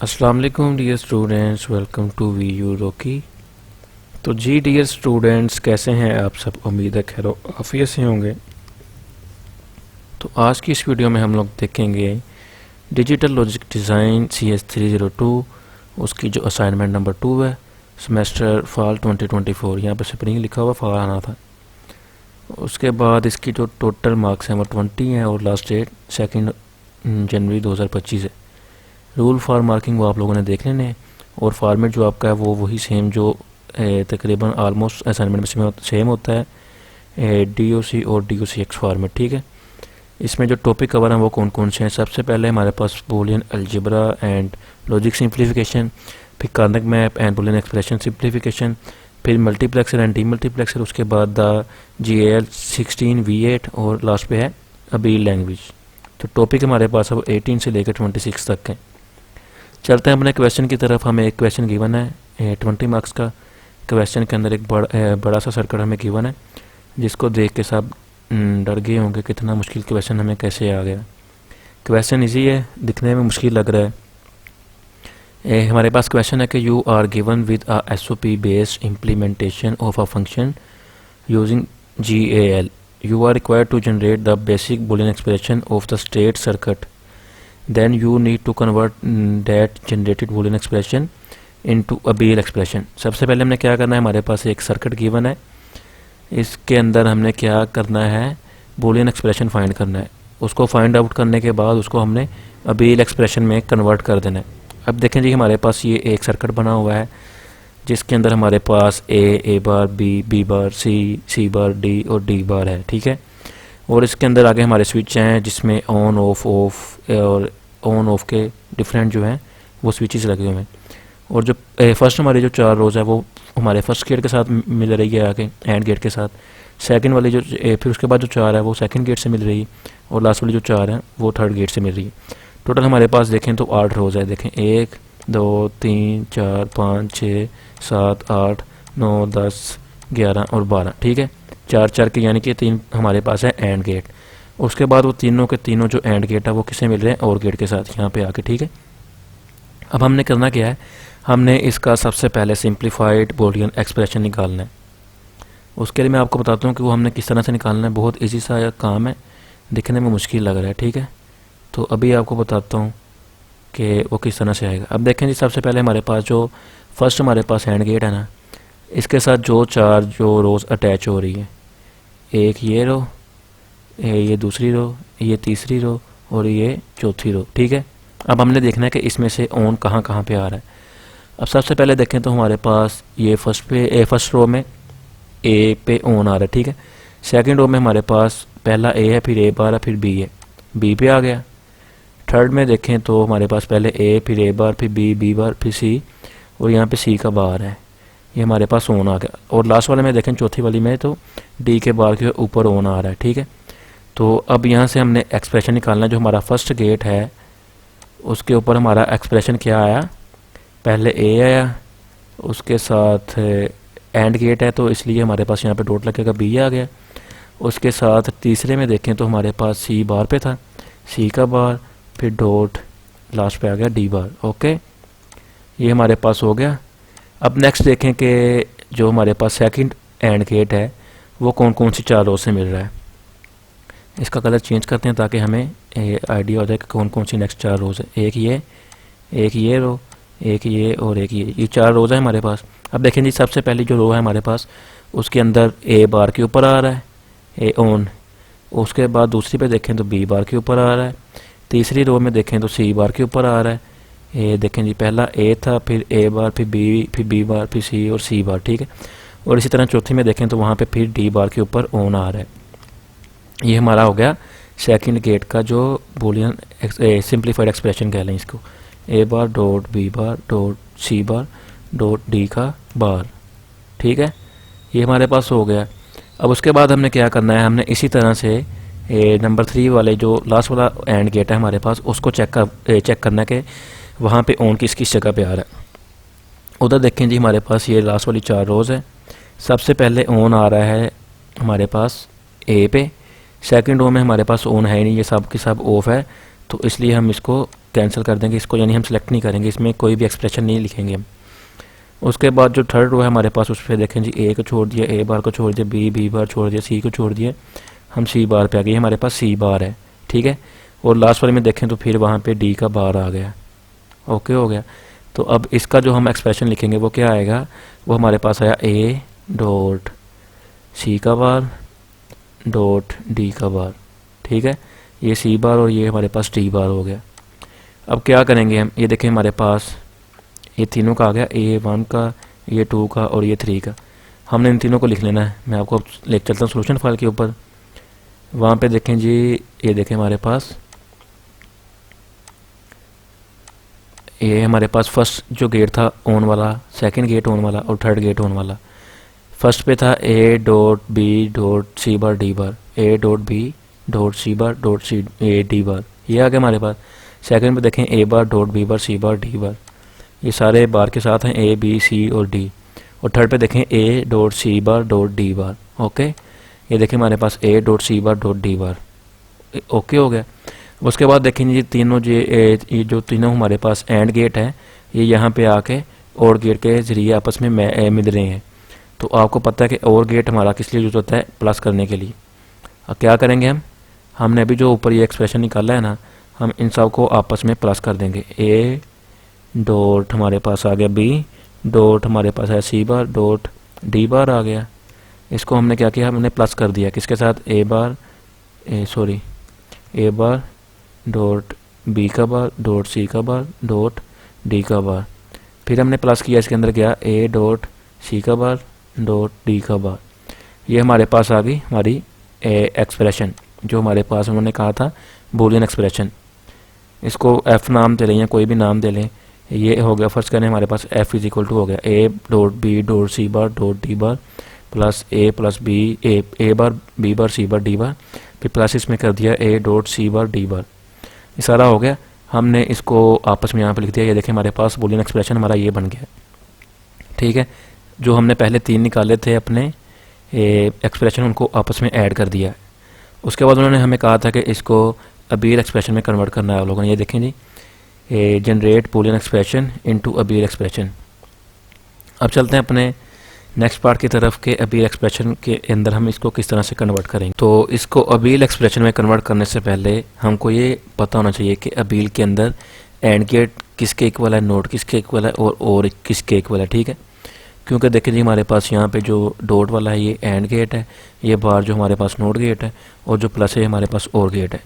अस्सलाम वालेकुम dear students, welcome to V U Rocky. तो जी डियर स्टूडेंट्स, कैसे हैं आप सब? उम्मीद है खैर आफियत से होंगे। तो आज की इस वीडियो में हम लोग देखेंगे डिजिटल लॉजिक डिज़ाइन CS302, उसकी जो असाइनमेंट नंबर 2 है, सेमेस्टर फॉल 2024। यहाँ पर स्प्रिंग लिखा हुआ फॉल आना था। उसके बाद इसकी जो टोटल मार्क्स हैं वो 20 हैं और लास्ट डेट 2 जनवरी 2025 है। रूल फॉर मार्किंग वो आप लोगों ने देख लेने हैं और फॉर्मेट जो आपका है वो वही सेम जो तकरीबन आलमोस्ट असाइनमेंट में सेम होता है, DOC और DOCX फॉर्मेट। ठीक है, इसमें जो टॉपिक कवर हैं वो कौन कौन से हैं? सबसे पहले हमारे पास Boolean algebra and logic simplification, फिर Karnaugh map and Boolean expression simplification, फिर मल्टीप्लेक्सर एंड डीमल्टीप्लेक्सर, उसके बाद द GAL 16 V8 और लास्ट पे है अबील लैंग्वेज। तो टॉपिक हमारे पास अब 18 से लेकर 26 तक है। चलते हैं अपने क्वेश्चन की तरफ। हमें एक क्वेश्चन गिवन है 20 मार्क्स का। क्वेश्चन के अंदर एक बड़ा सा सर्कल हमें गिवन है, जिसको देख के सब डर गए होंगे कितना मुश्किल क्वेश्चन हमें कैसे आ गया। क्वेश्चन इजी है, दिखने में मुश्किल लग रहा है। हमारे पास क्वेश्चन है कि you are given with a SOP based implementation of a function using GAL. You are required to generate the basic Boolean expression of the state circuit. Then you need to convert that generated Boolean expression into a Boolean expression. सबसे पहले हमने क्या करना है, हमारे पास एक circuit given है, इसके अंदर हमने क्या करना है, Boolean expression फाइंड करना है। उसको फाइंड आउट करने के बाद उसको हमने Boolean expression में कन्वर्ट कर देना है। अब देखें जी, हमारे पास ये एक सर्किट बना हुआ है जिसके अंदर हमारे पास A bar, B bar, C bar, D और D बार है। ठीक है, और इसके अंदर आगे हमारे स्विच हैं जिसमें ऑन ऑफ और ऑन ऑफ के डिफरेंट जो हैं वो स्विचेस लगे हुए हैं। और जो फर्स्ट हमारी जो 4 रोज़ है वो हमारे फर्स्ट गेट के साथ मिल रही है आगे एंड गेट के साथ। सेकंड वाली जो फिर उसके बाद जो 4 है वो सेकंड गेट से मिल रही है और लास्ट वाली जो 4 है वो थर्ड गेट से मिल रही है। टोटल हमारे पास देखें तो 8 रोज़ है। देखें 1 2 3 4 5 6 7 8 9 10 11 और 12। ठीक है, 4 के यानी कि 3 हमारे पास है एंड गेट। उसके बाद वो तीनों के तीनों जो एंड गेट है वो किससे मिल रहे हैं, और गेट के साथ यहाँ पे आके। ठीक है, अब हमने करना क्या है, हमने इसका सबसे पहले सिंप्लीफाइड बूलियन एक्सप्रेशन निकालना है। उसके लिए मैं आपको बताता हूँ कि वो हमने किस तरह से निकालना है। बहुत ईजी सा काम है, दिखने में मुश्किल लग रहा है। ठीक है, तो अभी आपको बताता हूँ कि वो किस तरह से आएगा। अब देखें जी, सबसे पहले हमारे पास जो फर्स्ट हमारे पास हैंड गेट है ना, इसके साथ जो 4 जो रोज़ अटैच हो रही है, एक ये रो, ये दूसरी रो, ये तीसरी रो और ये चौथी रो। ठीक है, अब हमने देखना है कि इसमें से ऑन कहाँ कहाँ पे आ रहा है। अब सबसे पहले देखें तो हमारे पास ये फर्स्ट रो में A पे ऑन आ रहा है। ठीक है, सेकंड रो में हमारे पास पहला A है, फिर A बार है, फिर B है, B पे आ गया। थर्ड में देखें तो हमारे पास पहले A, फिर A बार, फिर B बार, फिर C और यहाँ पे C का बार है, ये हमारे पास ऑन आ गया। और लास्ट वाले में देखें, चौथी वाली में तो D के बार के ऊपर ऑन आ रहा है। ठीक है, तो अब यहाँ से हमने एक्सप्रेशन निकालना है। जो हमारा फर्स्ट गेट है उसके ऊपर हमारा एक्सप्रेशन क्या आया, पहले A आया, उसके साथ एंड गेट है तो इसलिए हमारे पास यहाँ पे डॉट लगेगा, B आ गया। उसके साथ तीसरे में देखें तो हमारे पास C बार पे था, C का बार, फिर डॉट, लास्ट पे आ गया D बार। ओके, ये हमारे पास हो गया। अब नेक्स्ट देखें कि जो हमारे पास सेकंड एंड गेट है वो कौन कौन सी 4 रो से मिल रहा है। इसका कलर चेंज करते हैं ताकि हमें आइडिया हो जाए कि कौन कौन सी नेक्स्ट 4 रोज़ है। एक ये रो, एक ये और एक ये 4 रोज़ है हमारे पास। अब देखें जी, सबसे पहली जो रो है हमारे पास उसके अंदर A बार के ऊपर आ रहा है, A ऑन। उसके बाद दूसरी पे देखें तो B बार के ऊपर आ रहा है। तीसरी रो में देखें तो C बार के ऊपर आ रहा है। ये देखें जी, पहला A था, फिर A बार, फिर B बार, फिर C और C बार। ठीक है, और इसी तरह चौथी में देखें तो वहाँ पे फिर D बार के ऊपर ऑन आ रहा है। ये हमारा हो गया सेकंड गेट का जो बूलियन सिंप्लीफाइड एक्सप्रेशन कह लें इसको, A bar dot B bar dot C bar dot D का बार। ठीक है, ये हमारे पास हो गया। अब उसके बाद हमने क्या करना है, हमने इसी तरह से नंबर 3 वाले जो लास्ट वाला एंड गेट है हमारे पास उसको चेक करना है कि वहाँ पे ऑन किस जगह पे आ रहा है। उधर देखें जी, हमारे पास ये लास्ट वाली 4 रोज़ है। सबसे पहले ऑन आ रहा है हमारे पास A पे, सेकंड रो में हमारे पास ऑन है ही नहीं, ये सब की सब ऑफ है, तो इसलिए हम इसको कैंसिल कर देंगे इसको, यानी हम सेलेक्ट नहीं करेंगे, इसमें कोई भी एक्सप्रेशन नहीं लिखेंगे हम। उसके बाद जो थर्ड रो है हमारे पास, उस पर देखें जी ए को छोड़ दिया, ए बार को छोड़ दिया, बी बार छोड़ दिया, सी को छोड़ दिया, हम सी बार पे आ गए, हमारे पास सी बार है, ठीक है। और लास्ट वाले में देखें तो फिर वहाँ पे डी का बार आ गया, ओके हो गया। तो अब इसका जो हम एक्सप्रेशन लिखेंगे वो क्या आएगा, वो हमारे पास आया ए डॉट सी का बार डॉट डी का बार, ठीक है। ये सी बार और ये हमारे पास डी बार हो गया। अब क्या करेंगे हम, ये देखें हमारे पास ये तीनों का आ गया, A1 का, ये 2 का और ये 3 का। हमने इन तीनों को लिख लेना है। मैं आपको ले चलता हूँ सोल्यूशन फाइल के ऊपर। वहाँ पे देखें जी, ये देखें हमारे पास ये हमारे पास फर्स्ट जो गेट था ऑन वाला, सेकंड गेट ऑन वाला और थर्ड गेट ऑन वाला। फर्स्ट पे था A dot B dot C bar D bar, A dot B dot C bar dot C A D bar, ये आ गया हमारे पास। सेकंड पे देखें A bar dot B bar C bar D bar, ये सारे बार के साथ हैं ए बी सी और डी। और थर्ड पे देखें A dot C bar dot D bar, okay. ये देखें हमारे पास A dot C bar dot D bar, okay हो गया। उसके बाद देखेंगे ये तीनों ये जो तीनों हमारे पास एंड गेट है, ये यहाँ पे आके और गेट के जरिए आपस में मिल रहे हैं। तो आपको पता है कि और गेट हमारा किस लिए यूज होता है, प्लस करने के लिए। अब क्या करेंगे हमने अभी जो ऊपर ये एक्सप्रेशन निकाला है ना, हम इन सब को आपस में प्लस कर देंगे। ए डॉट हमारे पास आ गया बी डॉट हमारे पास है सी बार डॉट डी बार आ गया। इसको हमने क्या किया, हमने प्लस कर दिया किसके साथ, ए बार डॉट बी का बार डॉट सी का बार डॉट डी का बार। फिर हमने प्लस किया इसके अंदर क्या, ए डॉट सी का बार डॉट डी का बार। ये हमारे पास आ गई हमारी एक्सप्रेशन, जो हमारे पास उन्होंने कहा था बूलियन एक्सप्रेशन। इसको एफ नाम दे लें या कोई भी नाम दे लें। ये हो गया, फर्स्ट करने हमारे पास एफ इज इक्वल टू हो गया A dot B dot C bar dot D bar plus A plus B A bar B bar C bar D bar, फिर प्लस इसमें कर दिया ए dot C bar D bar. ये सारा हो गया, हमने इसको आपस में यहाँ पर लिख दिया। ये देखें हमारे पास बूलियन एक्सप्रेशन हमारा ये बन गया, ठीक है। जो हमने पहले 3 निकाले थे अपने एक्सप्रेशन, उनको आपस में ऐड कर दिया। उसके बाद उन्होंने हमें कहा था कि इसको अबीर एक्सप्रेशन में कन्वर्ट करना है आप लोगों ने। ये देखें जी, जनरेट बूलियन एक्सप्रेशन इनटू अबीर एक्सप्रेशन। अब चलते हैं अपने नेक्स्ट पार्ट की तरफ के अबीर एक्सप्रेशन के अंदर हम इसको किस तरह से कन्वर्ट करेंगे। तो इसको अबीर एक्सप्रेशन में कन्वर्ट करने से पहले हमको ये पता होना चाहिए कि अबीर के अंदर एंड गेट किसके इक्वल है, नोट किसके इक्वल है और किसके इक्वल है, ठीक है। क्योंकि देखिए जी हमारे पास यहाँ पे जो डॉट वाला है ये एंड गेट है, ये बार जो हमारे पास नोट गेट है, और जो प्लस है हमारे पास और गेट है।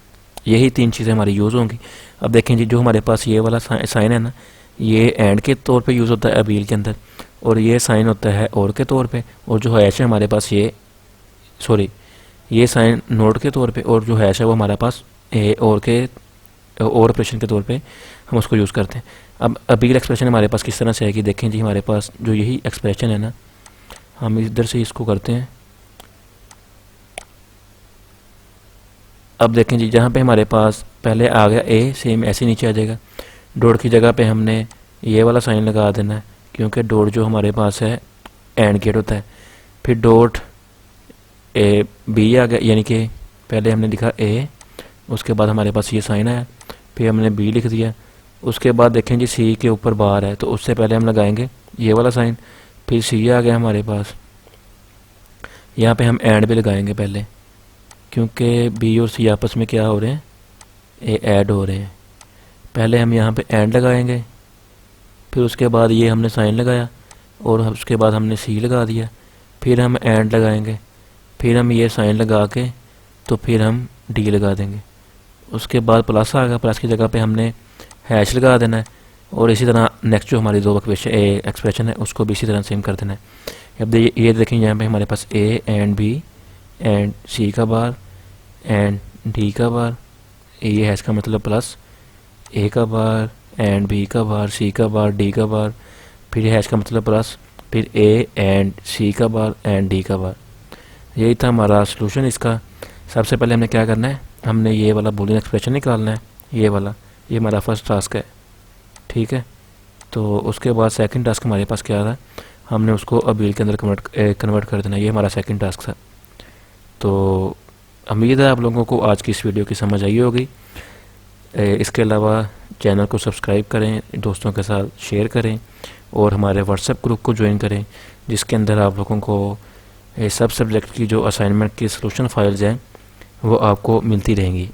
यही 3 चीज़ें हमारी यूज़ होंगी। अब देखें जी, जो हमारे पास ये वाला साइन है ना, ये एंड के तौर पे यूज़ होता है अबील के अंदर, और ये साइन होता है और के तौर पे, और जो हैश है हमारे पास ये साइन नोट के तौर पे, और जो हैश है वो हमारे पास और ऑपरेशन के तौर पे हम उसको यूज़ करते हैं। अब अबील एक्सप्रेशन हमारे पास किस तरह से आएगी, देखें जी हमारे पास जो यही एक्सप्रेशन है ना, हम इधर से इसको करते हैं। अब देखें जी, जहाँ पे हमारे पास पहले आ गया ए, सेम ऐसे नीचे आ जाएगा। डॉट की जगह पे हमने ये वाला साइन लगा देना है, क्योंकि डॉट जो हमारे पास है एंड गेट होता है। फिर डॉट ए बी आ गया, यानी कि पहले हमने लिखा ए, उसके बाद हमारे पास ये साइन आया, फिर हमने बी लिख दिया। उसके बाद देखें जी सी के ऊपर बार है, तो उससे पहले हम लगाएंगे ये वाला साइन। फिर सी आ गया हमारे पास, यहाँ पे हम एंड भी लगाएंगे पहले, क्योंकि बी और सी आपस में क्या हो रहे हैं, ऐड हो रहे हैं। पहले हम यहाँ पे एंड लगाएंगे, फिर उसके बाद ये हमने साइन लगाया, और उसके बाद हमने सी लगा दिया। फिर हम एंड लगाएंगे, फिर हम ये साइन लगा के तो फिर हम डी लगा देंगे। उसके बाद प्लस आ गया, प्लस की जगह पे हमने हैश लगा देना है, और इसी तरह नेक्स्ट जो हमारी 2 एक्सप्रेशन है उसको भी इसी तरह सेम कर देना है। अब ये देखें, यहाँ पे हमारे पास ए एंड बी एंड सी का बार एंड डी का बार, ये हैश का मतलब प्लस, ए का बार एंड बी का बार सी का बार डी का बार, फिर हैश का मतलब प्लस, फिर ए एंड सी का बार एंड डी का बार। यही था हमारा सलूशन इसका। सबसे पहले हमने क्या करना है, हमने ये वाला बूलियन एक्सप्रेशन निकालना है, ये वाला, ये हमारा फर्स्ट टास्क है, ठीक है। तो उसके बाद सेकंड टास्क हमारे पास क्या था, हमने उसको अबील के अंदर कन्वर्ट कर देना, ये हमारा सेकंड टास्क था। तो उम्मीद है आप लोगों को आज की इस वीडियो की समझ आई होगी। इसके अलावा चैनल को सब्सक्राइब करें, दोस्तों के साथ शेयर करें और हमारे व्हाट्सएप ग्रुप को ज्वाइन करें, जिसके अंदर आप लोगों को सब सब्जेक्ट की जो असाइनमेंट की सॉल्यूशन फाइल्स हैं वो आपको मिलती रहेंगी।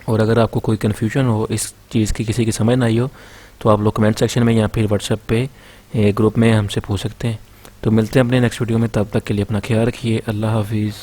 और अगर आपको कोई कन्फ्यूजन हो, इस चीज़ की किसी की समझ ना आई हो, तो आप लोग कमेंट सेक्शन में या फिर व्हाट्सएप पे ग्रुप में हमसे पूछ सकते हैं। तो मिलते हैं अपने नेक्स्ट वीडियो में, तब तक के लिए अपना ख्याल रखिए। अल्लाह हाफिज़।